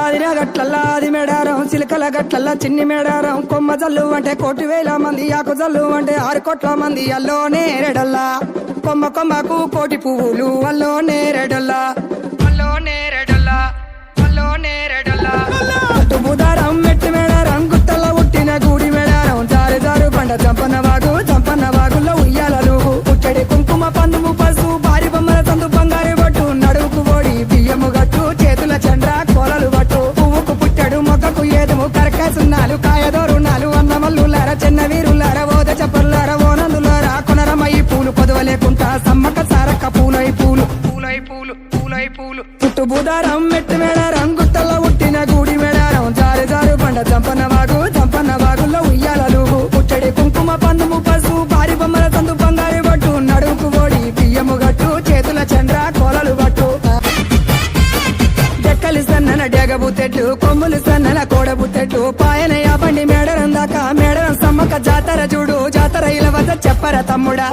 ఆదిన గట్లల్లా ఆది మేడారం చిలకల గట్లల్లా చిన్ని మేడారం కొమ్మ జల్లు అంటే 1,000,000 మంది ఆకు జల్లు అంటే 6 కోట్ల మంది అల్లో నేరెడల్లా కొమ్మ కొమ్మకు 1,000,000 పువ్వులు అల్లో నేరెడల్లా అల్లో నేరెడల్లా అల్లో నేరెడల్లా బుధారం మెట్టి మేడారం గుట్టల్లో ఉట్టిన గూడి మేడారం జారు జారు పండ చంపన్న వాగుల్లో ఉయ్యాలలు పుట్టడి కుంకుమ పందుము పసుపు భారీ బొమ్మల సందు బంగారు బట్టు నడువుకు ఓడి బియ్యము గట్టు చేతుల చంద్ర కోలలు బట్టు పువ్వుకు పుట్టడు మొక్కకు ఏదుము కరకాసున్నాలు కాయదోరున్నాలు అన్నమల్లులార చిన్న వీరులార ఓద చెప్పల్లార ఓనందులార కొనరమయ్యి పూలు కొదవలేకుంటా సమ్మక సారక్క పూలై పూలు పూలై పూలు పూలై పూలు పుట్టు బుధారం మెట్టి మేడారం గుట్టల్లో ఉట్టిన గూడి మేడారం జారు జారు పండ చంపన్న వాగుల్లో ఉయ్యాలలు పుట్టడి కుంకుమ పందుము పసుపు భారీ బొమ్మల సందు బంగారు బట్టు నడువుకు ఓడి బియ్యము గట్టు చేతుల చంద్ర కోలలు బట్టు డెక్కలు సన్నన డెగబుత్తెట్టు కొమ్ములు సన్నన కోడబుత్తెట్టు పాయన యాబండి మేడరం దాకా మేడరం సమ్మక్క జాతర చూడు జాతర ఇలా వద్ద చెప్పరా తమ్ముడా.